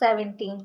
17।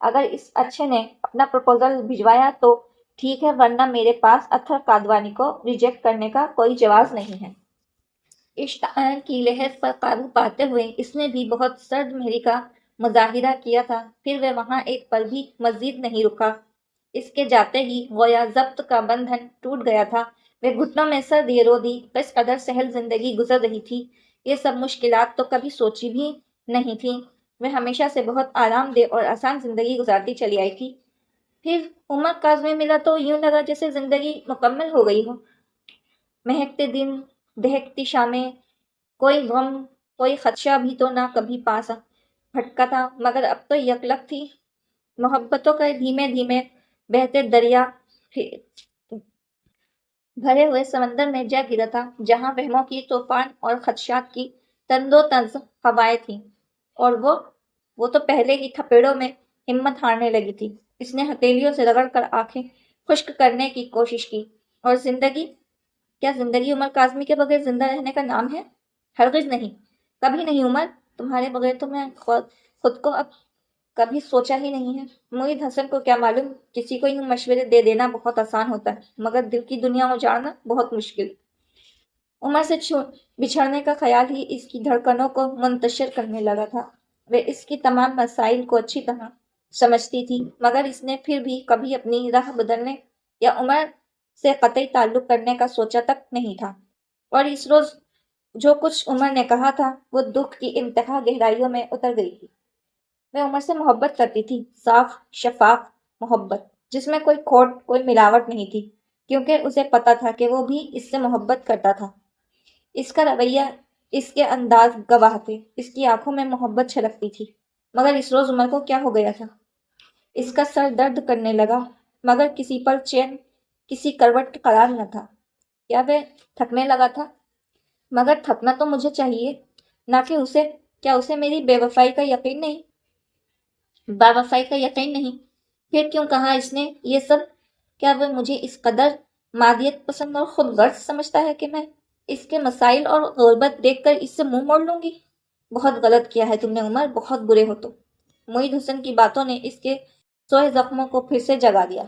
اگر اس اچھے نے اپنا پروپوزل بھجوایا تو ٹھیک ہے، ورنہ میرے پاس اتھر کادوانی کو ریجیکٹ کرنے کا کوئی جواز نہیں ہے۔ اشتعال کی لہر پر قابو پاتے ہوئے اس نے بھی بہت سرد مہری کا مظاہرہ کیا تھا، پھر وہ وہاں ایک پل بھی مزید نہیں رکا۔ اس کے جاتے ہی گویا ضبط کا بندھن ٹوٹ گیا تھا۔ وہ گھٹنوں میں سر دیے رو دی، کس قدر سہل زندگی گزر رہی تھی، یہ سب مشکلات تو کبھی سوچی بھی نہیں تھیں۔ وہ ہمیشہ سے بہت آرام دہ اور آسان زندگی گزارتی چلی آئی تھی، پھر عمر کاظمی ملا تو یوں لگا جیسے زندگی مکمل ہو گئی ہو۔ مہکتے دن، دہکتی شامیں، کوئی غم، کوئی خدشہ بھی تو نہ کبھی پاس بھٹکا تھا، مگر اب تو یکلک تھی۔ محبتوں کا دھیمے دھیمے بہتے دریا بھرے ہوئے سمندر میں جا گرا تھا، جہاں وہموں کی طوفان اور خدشات کی تند و تنز ہوائیں تھیں، اور وہ تو پہلے ہی تھپیڑوں میں ہمت ہارنے لگی تھی۔ اس نے ہتھیلیوں سے رگڑ کر آنکھیں خشک کرنے کی کوشش کی۔ اور زندگی؟ کیا زندگی عمر کاظمی کے بغیر زندہ رہنے کا نام ہے؟ ہرگز نہیں، کبھی نہیں عمر، تمہارے بغیر تو میں خود کو اب کبھی سوچا ہی نہیں ہے۔ معید حسن کو کیا معلوم، کسی کو یوں مشورے دے دینا بہت آسان ہوتا ہے، مگر دل کی دنیا اجاڑنا بہت مشکل۔ عمر سے بچھڑنے کا خیال ہی اس کی دھڑکنوں کو منتشر کرنے لگا تھا۔ وہ اس کی تمام مسائل کو اچھی طرح سمجھتی تھی، مگر اس نے پھر بھی کبھی اپنی راہ بدلنے یا عمر سے قطعی تعلق کرنے کا سوچا تک نہیں تھا۔ اور اس روز جو کچھ عمر نے کہا تھا وہ دکھ کی انتہا گہرائیوں میں اتر گئی تھی۔ وہ عمر سے محبت کرتی تھی، صاف شفاف محبت، جس میں کوئی کھوٹ، کوئی ملاوٹ نہیں تھی، کیونکہ اسے پتا تھا کہ وہ بھی اس سے محبت کرتا تھا۔ اس کا رویہ، اس کے انداز گواہ تھے، اس کی آنکھوں میں محبت چھلکتی تھی۔ مگر اس روز عمر کو کیا ہو گیا تھا؟ اس کا سر درد کرنے لگا، مگر کسی پر چین، کسی کروٹ قرار نہ تھا۔ کیا وہ تھکنے لگا تھا؟ مگر تھکنا تو مجھے چاہیے، نہ کہ اسے۔ کیا اسے میری بے وفائی کا یقین نہیں؟ با وفائی کا یقین نہیں؟ پھر کیوں کہا اس نے یہ سب؟ کیا وہ مجھے اس قدر مادیت پسند اور خود غرض سمجھتا ہے کہ میں اس کے مسائل اور غربت دیکھ کر اس سے منہ موڑ لوں گی؟ بہت غلط کیا ہے تم نے عمر، بہت برے ہو تم۔ معید حسن کی باتوں نے اس کے سوئے زخموں کو پھر سے جگا دیا۔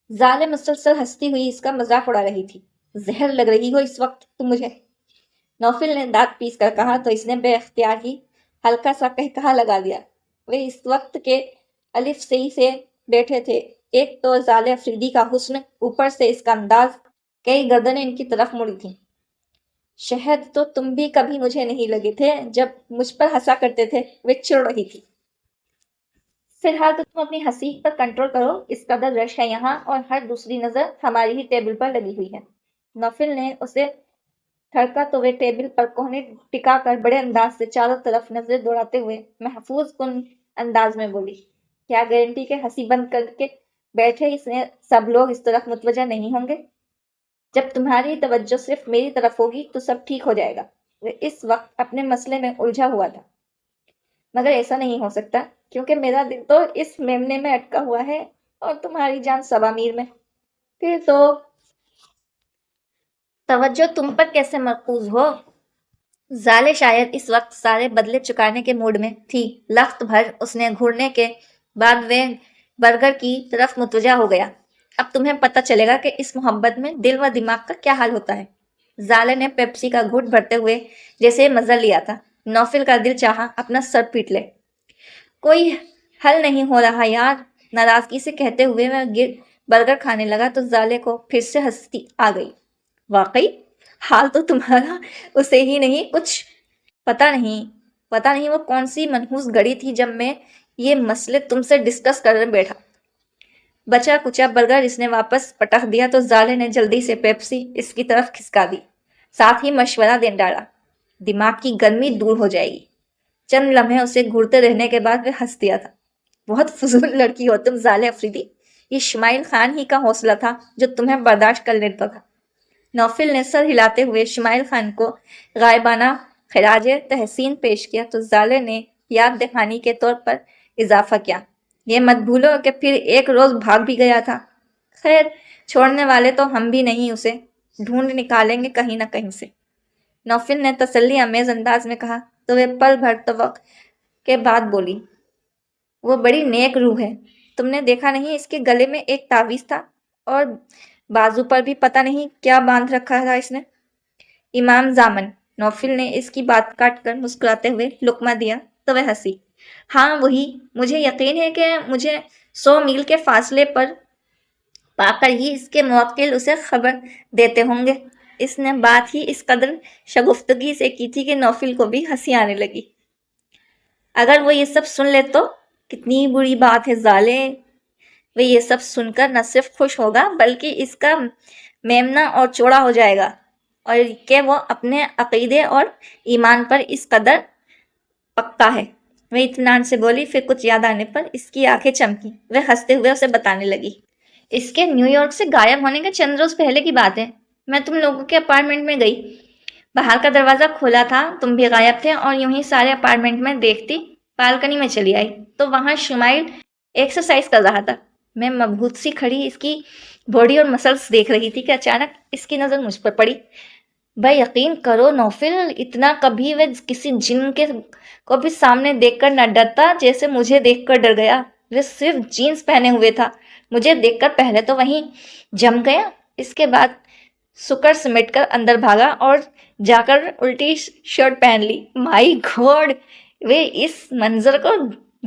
زالے مسلسل ہنستی ہوئی اس کا مذاق اڑا رہی تھی۔ زہر لگ رہی ہو اس وقت تم مجھے، نوفل نے دانت پیس کر کہا تو اس نے بے اختیار ہی ہلکا سا قہقہا لگا دیا۔ وہ اس وقت کے الف صحیح سے بیٹھے تھے، ایک تو زالے افریدی کا حسن، اوپر سے اس کا انداز، کئی گردنیں ان کی طرف مڑی تھیں۔ شہد تو تم بھی کبھی مجھے نہیں لگے تھے جب مجھ پر ہنسا کرتے تھے، وہ چڑ رہی تھی۔ فی الحال تو تم اپنی ہنسی پر کنٹرول کرو، اس قدر رش ہے یہاں اور ہر دوسری نظر ہماری ہی ٹیبل پر لگی ہوئی ہے۔ نوفل نے اسے تھڑکا تو وہ ٹیبل پر کوہنی ٹکا کر بڑے انداز سے چاروں طرف نظریں دوڑاتے ہوئے محفوظ کن انداز میں بولی، کیا گارنٹی کہ ہنسی بند کر کے بیٹھے اس نے سب لوگ اس طرف متوجہ نہیں ہوں گے؟ جب تمہاری توجہ صرف میری طرف ہوگی تو سب ٹھیک ہو جائے گا۔ وہ اس وقت اپنے مسئلے میں الجھا ہوا تھا۔ مگر ایسا نہیں ہو سکتا، کیونکہ میرا دل تو اس میمنے میں اٹکا ہوا ہے اور تمہاری جان صبا میر میں۔ پھر تو توجہ تم پر کیسے مرکوز ہو؟ زالے شاید اس وقت سارے بدلے چکانے کے موڈ میں تھی۔ لخت بھر اس نے گھورنے کے بعد وہ برگر کی طرف متوجہ ہو گیا۔ اب تمہیں پتہ چلے گا کہ اس محبت میں دل و دماغ کا کیا حال ہوتا ہے۔ زالے نے پیپسی کا گھونٹ بھرتے ہوئے جیسے مزہ لیا تھا۔ نوفل کا دل چاہا اپنا سر پیٹ لے۔ کوئی حل نہیں ہو رہا یار، ناراضگی سے کہتے ہوئے وہ برگر کھانے لگا تو زالے کو پھر سے ہنسی آ گئی۔ واقعی حال تو تمہارا اسے ہی نہیں کچھ پتا نہیں وہ کون سی منحوس گھڑی تھی جب میں یہ مسئلے تم سے ڈسکس کر بیٹھا۔ بچا کچا برگر اس نے واپس پٹخ دیا تو زالے نے جلدی سے پیپسی اس کی طرف کھسکا دی، ساتھ ہی مشورہ دے ڈالا، دماغ کی گرمی دور ہو جائے گی۔ چند لمحے اسے گھورتے رہنے کے بعد وہ ہنس دیا تھا۔ بہت فضول لڑکی ہو تم زالے افریدی، یہ شمائل خان ہی کا حوصلہ تھا جو تمہیں برداشت کر لیتا تھا۔ نوفل نے سر ہلاتے ہوئے شمائل خان کو غائبانہ خراج تحسین پیش کیا تو زالے نے یاد دہانی کے طور پر اضافہ کیا، یہ مت بھولو کہ پھر ایک روز بھاگ بھی گیا تھا۔ خیر چھوڑنے والے تو ہم بھی نہیں، اسے ڈھونڈ نکالیں گے کہیں نہ کہیں سے، نوفل نے تسلی آمیز انداز میں کہا تو وہ پل بھر توقع کے بعد بولی، وہ بڑی نیک روح ہے. تم نے دیکھا نہیں اس کے گلے میں ایک تعویذ تھا اور بازو پر بھی پتہ نہیں کیا باندھ رکھا تھا اس نے. امام زامن. نوفل نے اس کی بات کاٹ کر مسکراتے ہوئے لقمہ دیا تو وہ ہنسی. ہاں وہی. مجھے یقین ہے کہ مجھے 100 میل کے فاصلے پر پا کر ہی اس کے موکل اسے خبر دیتے ہوں گے. اس نے بات ہی اس قدر شگفتگی سے کی تھی کہ نوفل کو بھی ہنسی آنے لگی. اگر وہ یہ سب سن لے تو کتنی بری بات ہے ظالے. وہ یہ سب سن کر نہ صرف خوش ہوگا بلکہ اس کا میمنا اور چوڑا ہو جائے گا، اور کہ وہ اپنے عقیدے اور ایمان پر اس قدر پکا ہے. وہ اطمینان سے بولی. پھر کچھ یاد آنے پر اس کی آنکھیں چمکی. وہ ہنستے ہوئے اسے بتانے لگی. اس کے نیو یارک سے غائب ہونے کے چند روز پہلے کی بات ہے. میں تم لوگوں کے اپارٹمنٹ میں گئی. باہر کا دروازہ کھولا تھا، تم بھی غائب تھے، اور یوں ہی سارے اپارٹمنٹ میں دیکھتی بالکنی میں چلی آئی تو وہاں شمائل ایکسرسائز کر رہا تھا. میں مبہوت سی کھڑی اس کی باڈی اور مسلس دیکھ رہی تھی کہ اچانک اس کی نظر مجھ پر پڑی. بھائی یقین کرو نوفل، اتنا کبھی وہ کسی جن کے کو بھی سامنے دیکھ کر نہ ڈرتا جیسے مجھے دیکھ کر ڈر گیا. وہ صرف جینس پہنے ہوئے تھا. مجھے دیکھ کر پہلے تو وہیں جم گیا، اس کے بعد سکر سمیٹ کر اندر بھاگا اور جا کر الٹی شرٹ پہن لی. مائی گاڈ. وہ اس منظر کو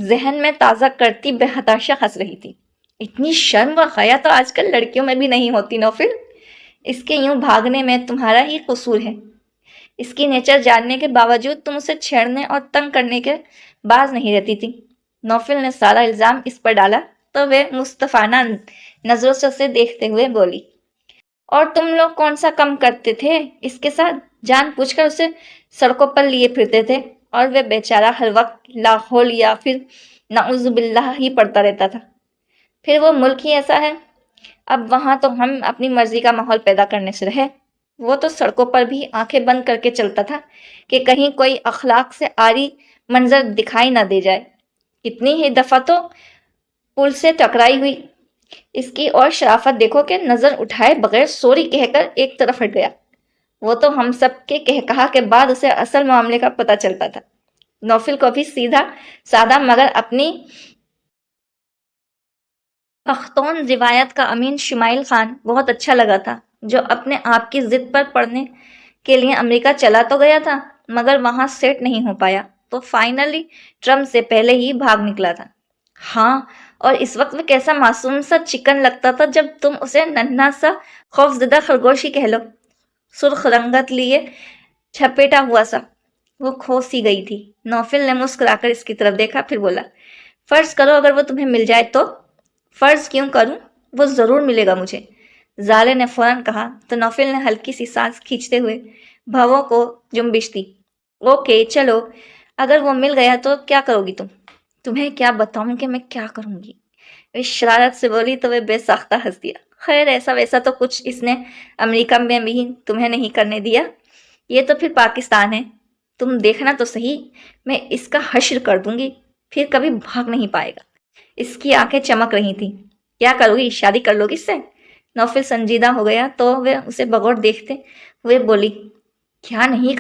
ذہن میں تازہ کرتی بے حتاشا ہنس رہی تھی. اتنی شرم و حیا تو آج کل لڑکیوں میں بھی نہیں ہوتی نوفل. اس کے یوں بھاگنے میں تمہارا ہی قصور ہے. اس کی نیچر جاننے کے باوجود تم اسے چھیڑنے اور تنگ کرنے کے باز نہیں رہتی تھی. نوفل نے سارا الزام اس پر ڈالا تو وہ مصطفانہ نظروں سے اسے دیکھتے ہوئے بولی. اور تم لوگ کون سا کم کرتے تھے اس کے ساتھ؟ جان پوچھ کر اسے سڑکوں پر لیے پھرتے تھے اور وہ بیچارہ ہر وقت لاحول یا پھر نعوذ باللہ ہی پڑتا رہتا تھا. پھر وہ ملک ہی ایسا ہے. اب وہاں تو ہم اپنی مرضی کا ماحول پیدا کرنے سے رہے. وہ تو سڑکوں پر بھی آنکھیں بند کر کے چلتا تھا کہ کہیں کوئی اخلاق سے عاری منظر دکھائی نہ دے جائے. کتنی ہی دفعہ تو پل سے ٹکرائی ہوئی. اس کی اور شرافت دیکھو کہ نظر اٹھائے بغیر سوری کہہ کر ایک طرف ہٹ گیا. وہ تو ہم سب کے کہا کے بعد اسے اصل معاملے کا پتہ چلتا تھا. نوفل کو بھی سیدھا سادہ مگر اپنی پختون روایت کا امین شمائل خان بہت اچھا لگا تھا، جو اپنے آپ کی ضد پر پڑنے کے لیے امریکہ چلا تو گیا تھا مگر وہاں سیٹ نہیں ہو پایا تو فائنلی ٹرمپ سے پہلے ہی بھاگ نکلا تھا. ہاں، اور اس وقت وہ کیسا معصوم سا چکن لگتا تھا جب تم اسے ننھا سا خوفزدہ خرگوش ہی کہہ لو. سرخ رنگت لیے چھپیٹا ہوا سا. وہ کھو سی گئی تھی. نوفل نے مسکرا کر اس کی طرف دیکھا پھر بولا. فرض کرو اگر وہ تمہیں مل جائے تو؟ فرض کیوں کروں؟ وہ ضرور ملے گا مجھے، زالے نے فوراً کہا تو نوفل نے ہلکی سی سانس کھینچتے ہوئے بھووں کو جنبش دی. اوکے چلو، اگر وہ مل گیا تو کیا کرو گی تم؟ تمہیں کیا بتاؤں کہ میں کیا کروں گی؟ وہ شرارت سے بولی تو وہ بے ساختہ ہنس دیا. خیر ایسا ویسا تو کچھ اس نے امریکہ میں بھی تمہیں نہیں کرنے دیا. یہ تو پھر پاکستان ہے. تم دیکھنا تو صحیح، میں اس کا حشر کر دوں گی، پھر کبھی بھاگ نہیں پائے گا. اس کی آنکھیں چمک رہی تھیں. کیا کرو گی؟ شادی کر لو گی اس سے؟ نوفل سنجیدہ ہو گیا تو وہ اسے بغور دیکھتے ہوئے بولی. کیا نہیں